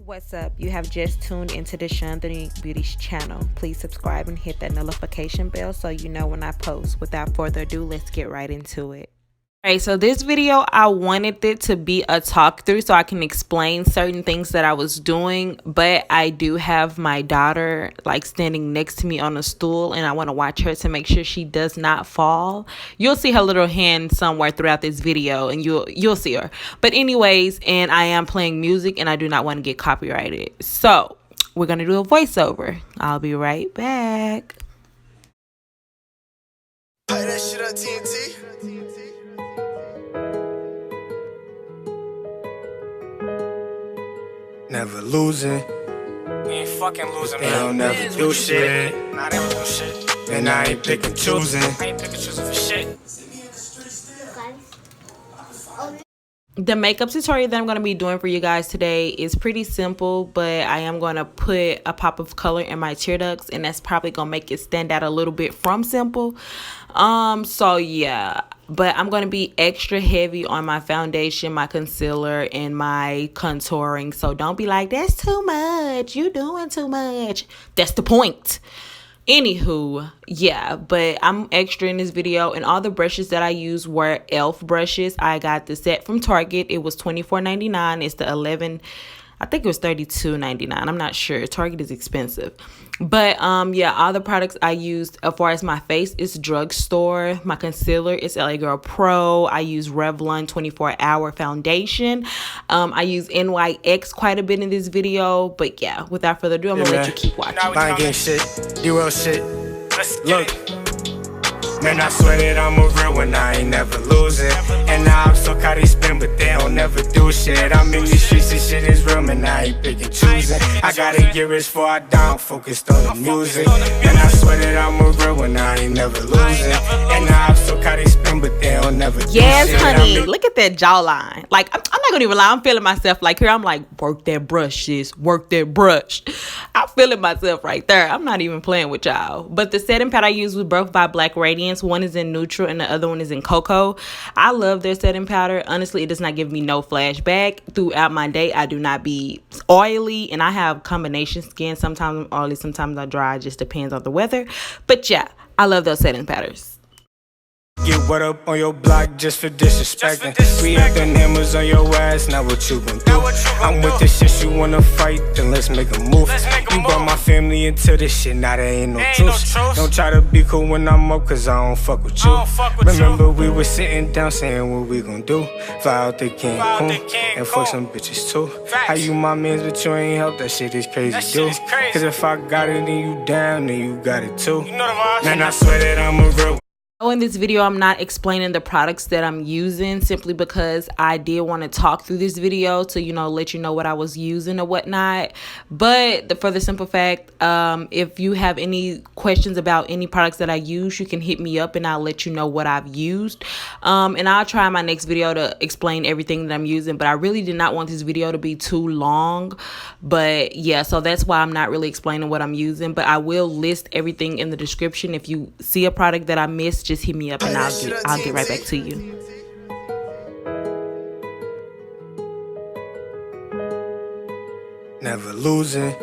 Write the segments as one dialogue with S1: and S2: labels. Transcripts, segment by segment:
S1: What's up? You have just tuned into the Chandani Beauty's channel. Please subscribe and hit that notification bell so you know when I post. Without further ado, let's get right into it. Alright, so this video, I wanted it to be a talk through so I can explain certain things that I was doing, but I do have my daughter like standing next to me on a stool and I want to watch her to make sure she does not fall. You'll see her little hand somewhere throughout this video and you'll see her. But anyways, and I am playing music and I do not want to get copyrighted. So we're going to do a voiceover. I'll be right back.
S2: Play that shit on TNT. Never losing.
S3: We ain't fucking losing,
S2: They
S3: man.
S2: don't never do shit.
S3: Nah, they don't do shit.
S2: And I ain't picking choosing.
S3: I ain't picking choosing for shit.
S1: The makeup tutorial that I'm going to be doing for you guys today is pretty simple, but I am going to put a pop of color in my tear ducts, and that's probably going to make it stand out a little bit from simple. So yeah, but I'm going to be extra heavy on my foundation, my concealer, and my contouring. So don't be like, that's too much. You doing too much. That's the point. Anywho, yeah, but I'm extra in this video, and all the brushes that I use were e.l.f. brushes. I got the set from Target. It was $24.99. It's the 11, I think it was $32.99. I'm not sure. Target is expensive. But yeah, all the products I used as far as my face is drugstore. My concealer is LA Girl Pro. I use Revlon 24-hour foundation. I use NYX quite a bit in this video. But yeah, without further ado, I'm gonna let you keep watching.
S2: I ain't getting shit. You real shit.
S3: Let's
S2: Look.
S3: get it.
S2: Man, I swear that I'm a real one, I ain't never losing. And now I'm so caught they spin, but they don't never do shit. I'm in these streets, this shit is real, man, I ain't picking choosing. I gotta get rich before I down, focused on the music. And I swear that I'm a real one, I ain't never losing. And now I'm so caught they spin, but they don't never do
S1: Yes,
S2: shit.
S1: honey. Look at that jawline. Like, I'm not gonna even lie. I'm feeling myself. Like, here, I'm like, work that brush, sis. Work that brush. I'm feeling myself right there. I'm not even playing with y'all. But the setting pad I use was both by Black Radiance. One is in neutral and the other one is in cocoa. I love their setting powder. Honestly, it does not give me no flashback throughout my day. I do not be oily, and I have combination skin. Sometimes I'm oily, sometimes I'm dry. It just depends on the weather. But yeah, I love those setting powders.
S2: Get what up on your block just for disrespecting. We up them hammers on your ass, now what you gon' do? I'm with this shit, you wanna fight, then let's make a move. You brought my family into this shit, now there ain't no truth. Don't try to be cool when I'm up, cause I don't fuck with you. Remember we were sitting down saying what we gon' do. Fly out the Cancun and fuck some bitches too. How you my mans but you ain't help, that shit is crazy dude. Cause if I got it and you down, then you got it too. Man, I swear that I'm a real.
S1: Oh, in this video, I'm not explaining the products that I'm using simply because I did want to talk through this video to, let you know what I was using or whatnot. But for the simple fact, if you have any questions about any products that I use, you can hit me up and I'll let you know what I've used. And I'll try my next video to explain everything that I'm using. But I really did not want this video to be too long. But yeah, so that's why I'm not really explaining what I'm using. But I will list everything in the description. If you see a product that I missed, just hit me up and I'll get right back to you.
S2: Never losing.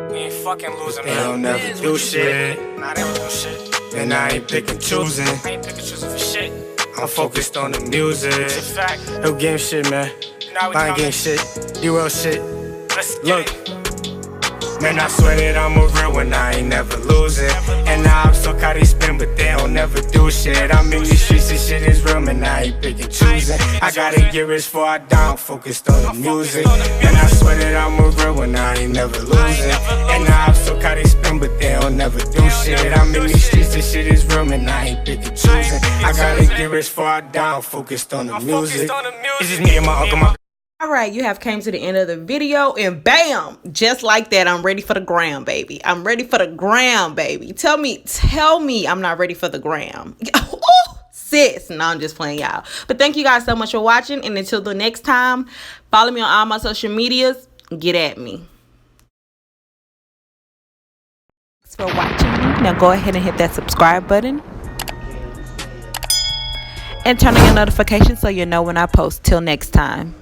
S3: We ain't fucking losing,
S2: They
S3: man.
S2: don't never do shit.
S3: Nah, they don't do shit.
S2: And I ain't picking choosing.
S3: I ain't picking choosing for shit.
S2: I'm focused on the music.
S3: It's a fact.
S2: No game shit, man.
S3: Now we
S2: I ain't
S3: coming.
S2: getting shit. You real shit.
S3: Let's get
S2: Look.
S3: it.
S2: Man, I swear that I'm a real one, I ain't never losing. And now I'm so caught they spin, but they don't never do shit. I'm in these streets, this shit is real, man, I ain't picking choosing. I gotta get rich before I down, focused on the music. And I swear that I'm a real one, I ain't never losing. And now I'm so caught they spin, but they don't never do shit. I'm in these streets, this shit is real, man, I ain't picking choosing. I gotta get rich before I down, focused on the music. It's just me and my uncle, my
S1: All right, you have came to the end of the video and bam, just like that, I'm ready for the gram, baby. I'm ready for the gram, baby. Tell me I'm not ready for the gram. Sis, no, I'm just playing, y'all. But thank you guys so much for watching, and until the next time, follow me on all my social medias. Get at me. Thanks for watching. Now go ahead and hit that subscribe button and turn on your notifications so you know when I post. Till next time.